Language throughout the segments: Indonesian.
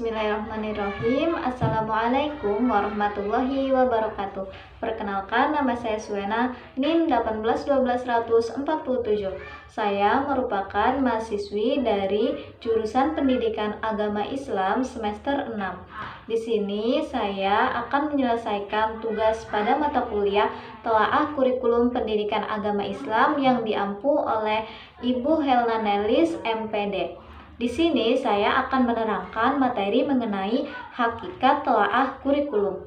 Bismillahirrahmanirrahim. Assalamualaikum warahmatullahi wabarakatuh. Perkenalkan, nama saya Suena, NIM 1812147. Saya merupakan mahasiswi dari jurusan Pendidikan Agama Islam semester 6. Di sini saya akan menyelesaikan tugas pada mata kuliah Telaah Kurikulum Pendidikan Agama Islam yang diampu oleh Ibu Helna Nelis, MPD. Di sini saya akan menerangkan materi mengenai hakikat telaah kurikulum.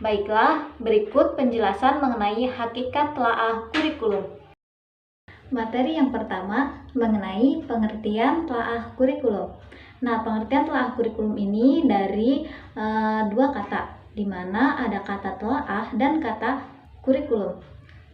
Baiklah, berikut penjelasan mengenai hakikat telaah kurikulum. Materi yang pertama mengenai pengertian telaah kurikulum. Nah, pengertian telaah kurikulum ini dari dua kata, di mana ada kata telaah dan kata kurikulum.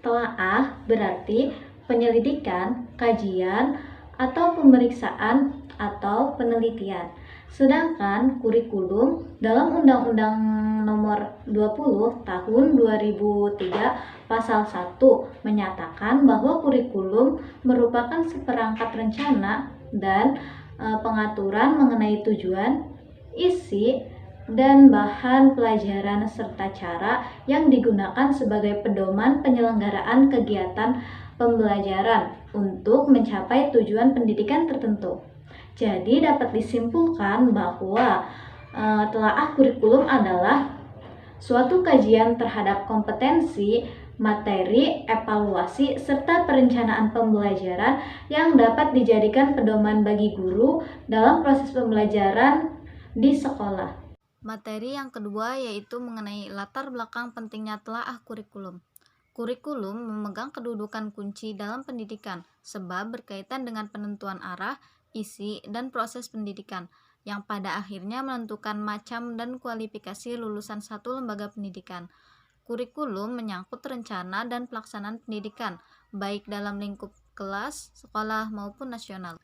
Telaah berarti penyelidikan, kajian, atau pemeriksaan atau penelitian. Sedangkan kurikulum dalam Undang-Undang Nomor 20 Tahun 2003 Pasal 1 menyatakan bahwa kurikulum merupakan seperangkat rencana dan pengaturan mengenai tujuan, isi, dan bahan pelajaran serta cara yang digunakan sebagai pedoman penyelenggaraan kegiatan pembelajaran untuk mencapai tujuan pendidikan tertentu. Jadi dapat disimpulkan bahwa telaah kurikulum adalah suatu kajian terhadap kompetensi, materi, evaluasi, serta perencanaan pembelajaran yang dapat dijadikan pedoman bagi guru dalam proses pembelajaran di sekolah. Materi yang kedua yaitu mengenai latar belakang pentingnya telaah kurikulum. Kurikulum memegang kedudukan kunci dalam pendidikan sebab berkaitan dengan penentuan arah, isi, dan proses pendidikan yang pada akhirnya menentukan macam dan kualifikasi lulusan satu lembaga pendidikan. Kurikulum menyangkut rencana dan pelaksanaan pendidikan baik dalam lingkup kelas, sekolah maupun nasional.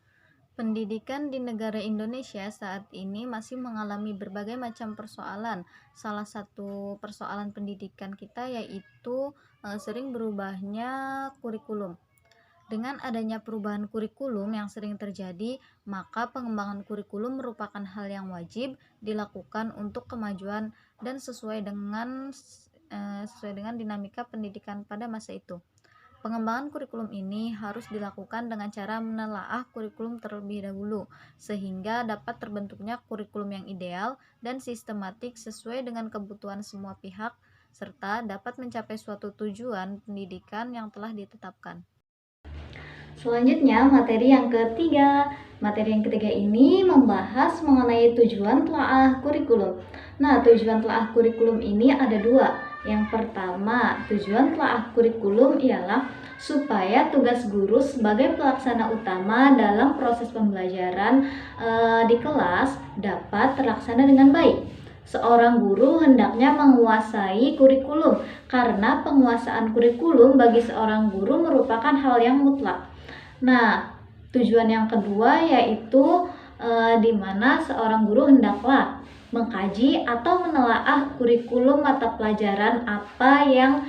Pendidikan di negara Indonesia saat ini masih mengalami berbagai macam persoalan. Salah satu persoalan pendidikan kita yaitu sering berubahnya kurikulum. Dengan adanya perubahan kurikulum yang sering terjadi, maka pengembangan kurikulum merupakan hal yang wajib dilakukan untuk kemajuan dan sesuai dengan dinamika pendidikan pada masa itu. Pengembangan kurikulum ini harus dilakukan dengan cara menelaah kurikulum terlebih dahulu, sehingga dapat terbentuknya kurikulum yang ideal dan sistematik sesuai dengan kebutuhan semua pihak, serta dapat mencapai suatu tujuan pendidikan yang telah ditetapkan. Selanjutnya, materi yang ketiga. Materi yang ketiga ini membahas mengenai tujuan telaah kurikulum. Nah, tujuan telaah kurikulum ini ada dua. Yang pertama, tujuan telaah kurikulum ialah supaya tugas guru sebagai pelaksana utama dalam proses pembelajaran di kelas dapat terlaksana dengan baik. Seorang guru hendaknya menguasai kurikulum karena penguasaan kurikulum bagi seorang guru merupakan hal yang mutlak. Nah, tujuan yang kedua yaitu di mana seorang guru hendaklah mengkaji atau menelaah kurikulum mata pelajaran apa yang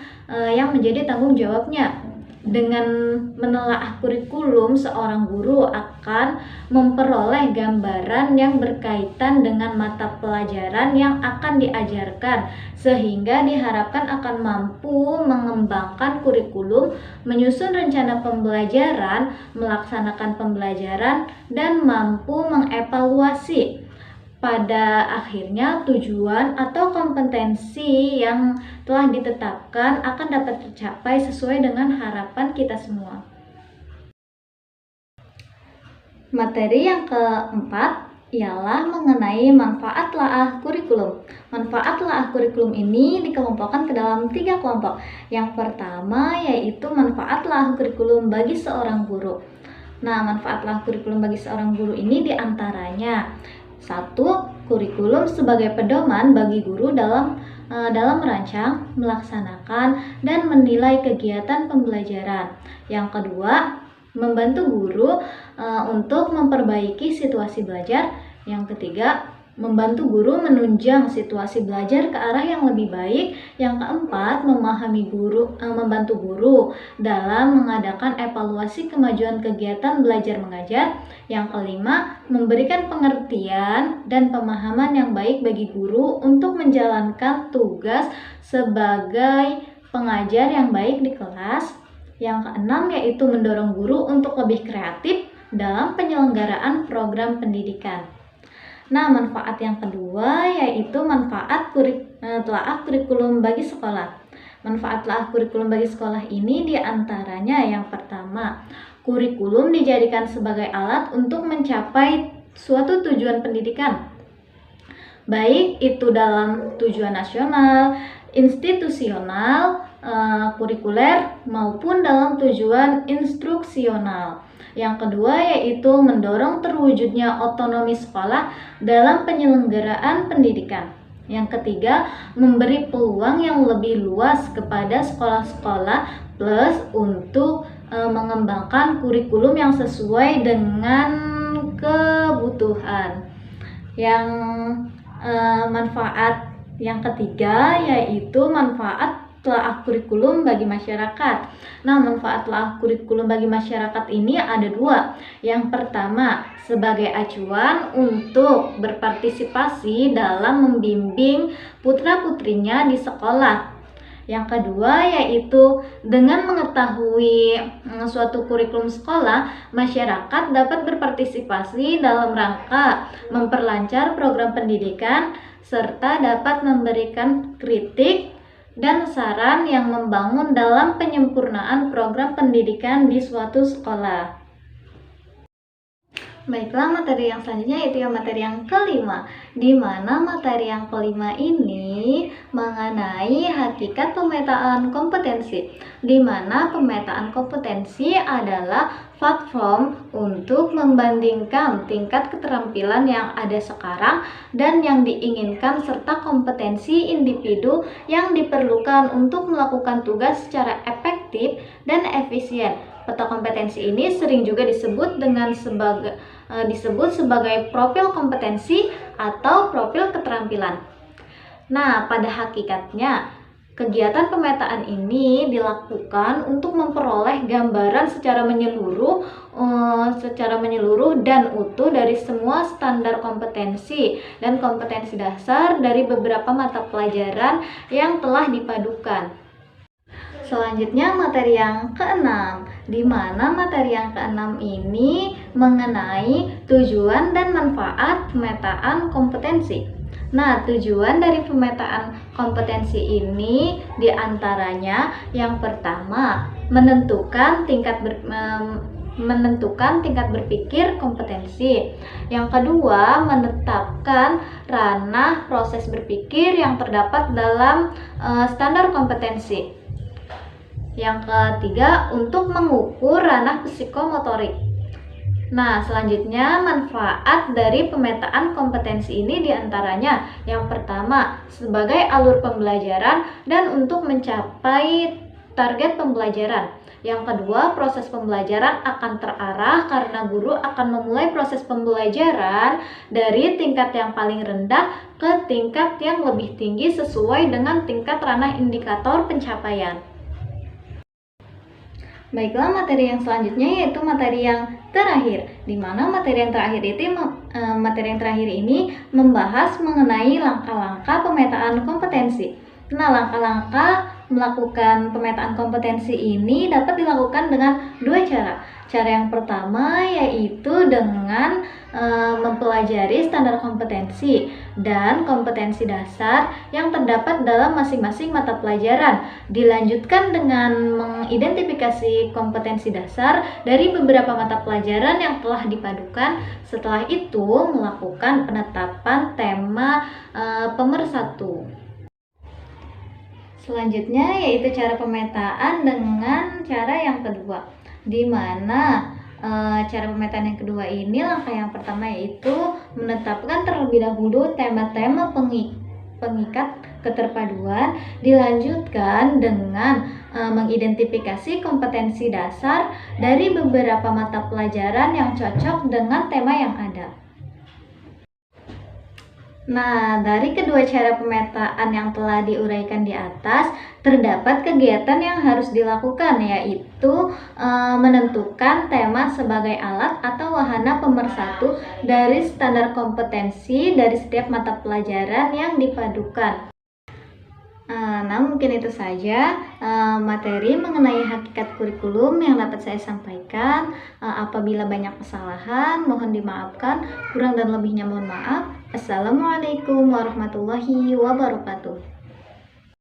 menjadi tanggung jawabnya. Dengan menelaah kurikulum, seorang guru akan memperoleh gambaran yang berkaitan dengan mata pelajaran yang akan diajarkan, sehingga diharapkan akan mampu mengembangkan kurikulum, menyusun rencana pembelajaran, melaksanakan pembelajaran, dan mampu mengevaluasi. Pada akhirnya tujuan atau kompetensi yang telah ditetapkan akan dapat tercapai sesuai dengan harapan kita semua. Materi yang keempat ialah mengenai manfaat telaah kurikulum. Manfaat telaah kurikulum ini dikelompokkan ke dalam 3 kelompok. Yang pertama yaitu manfaat telaah kurikulum bagi seorang guru. Nah, manfaat telaah kurikulum bagi seorang guru ini diantaranya: 1. Kurikulum sebagai pedoman bagi guru dalam merancang, melaksanakan, dan menilai kegiatan pembelajaran. Yang kedua, membantu guru untuk memperbaiki situasi belajar. Yang ketiga, membantu guru menunjang situasi belajar ke arah yang lebih baik. Yang keempat, membantu guru dalam mengadakan evaluasi kemajuan kegiatan belajar mengajar. Yang kelima, memberikan pengertian dan pemahaman yang baik bagi guru untuk menjalankan tugas sebagai pengajar yang baik di kelas. Yang keenam, yaitu mendorong guru untuk lebih kreatif dalam penyelenggaraan program pendidikan. Nah, manfaat yang kedua yaitu manfaat telaah kurikulum bagi sekolah. Manfaat telaah kurikulum bagi sekolah ini diantaranya yang pertama, kurikulum dijadikan sebagai alat untuk mencapai suatu tujuan pendidikan, baik itu dalam tujuan nasional, institusional, kurikuler, maupun dalam tujuan instruksional. Yang kedua yaitu mendorong terwujudnya otonomi sekolah dalam penyelenggaraan pendidikan. Yang ketiga, memberi peluang yang lebih luas kepada sekolah-sekolah plus untuk mengembangkan kurikulum yang sesuai dengan kebutuhan. Yang manfaat yang ketiga yaitu manfaat telaah kurikulum bagi masyarakat. Nah, manfaat telaah kurikulum bagi masyarakat ini ada dua. Yang pertama, sebagai acuan untuk berpartisipasi dalam membimbing putra-putrinya di sekolah. Yang kedua yaitu dengan mengetahui suatu kurikulum sekolah, masyarakat dapat berpartisipasi dalam rangka memperlancar program pendidikan serta dapat memberikan kritik dan saran yang membangun dalam penyempurnaan program pendidikan di suatu sekolah. Baiklah, materi yang selanjutnya yaitu materi yang kelima, di mana materi yang kelima ini mengenai hakikat pemetaan kompetensi, di mana pemetaan kompetensi adalah platform untuk membandingkan tingkat keterampilan yang ada sekarang dan yang diinginkan serta kompetensi individu yang diperlukan untuk melakukan tugas secara efektif dan efisien. Peta kompetensi ini sering juga disebut sebagai profil kompetensi atau profil keterampilan. Nah, pada hakikatnya kegiatan pemetaan ini dilakukan untuk memperoleh gambaran secara menyeluruh dan utuh dari semua standar kompetensi dan kompetensi dasar dari beberapa mata pelajaran yang telah dipadukan. Selanjutnya materi yang keenam, di mana materi yang keenam ini mengenai tujuan dan manfaat pemetaan kompetensi. Nah, tujuan dari pemetaan kompetensi ini diantaranya yang pertama, menentukan tingkat berpikir kompetensi. Yang kedua, menetapkan ranah proses berpikir yang terdapat dalam standar kompetensi. Yang ketiga, untuk mengukur ranah psikomotorik. Nah, selanjutnya manfaat dari pemetaan kompetensi ini diantaranya yang pertama, sebagai alur pembelajaran dan untuk mencapai target pembelajaran. Yang kedua, proses pembelajaran akan terarah karena guru akan memulai proses pembelajaran dari tingkat yang paling rendah ke tingkat yang lebih tinggi sesuai dengan tingkat ranah indikator pencapaian. Baiklah, materi yang selanjutnya yaitu materi yang terakhir, di mana materi yang terakhir ini membahas mengenai langkah-langkah pemetaan kompetensi. Nah, langkah-langkah melakukan pemetaan kompetensi ini dapat dilakukan dengan dua cara. Cara yang pertama yaitu dengan mempelajari standar kompetensi dan kompetensi dasar yang terdapat dalam masing-masing mata pelajaran. Dilanjutkan dengan mengidentifikasi kompetensi dasar dari beberapa mata pelajaran yang telah dipadukan. Setelah itu melakukan penetapan tema pemersatu. Selanjutnya yaitu cara pemetaan dengan cara yang kedua, di mana cara pemetaan yang kedua ini langkah yang pertama yaitu menetapkan terlebih dahulu tema-tema pengikat keterpaduan, dilanjutkan dengan mengidentifikasi kompetensi dasar dari beberapa mata pelajaran yang cocok dengan tema yang ada. Nah, dari kedua cara pemetaan yang telah diuraikan di atas, terdapat kegiatan yang harus dilakukan, yaitu menentukan tema sebagai alat atau wahana pemersatu dari standar kompetensi dari setiap mata pelajaran yang dipadukan. Nah, mungkin itu saja materi mengenai hakikat kurikulum yang dapat saya sampaikan. Apabila banyak kesalahan, mohon dimaafkan. Kurang dan lebihnya mohon maaf. Assalamualaikum warahmatullahi wabarakatuh.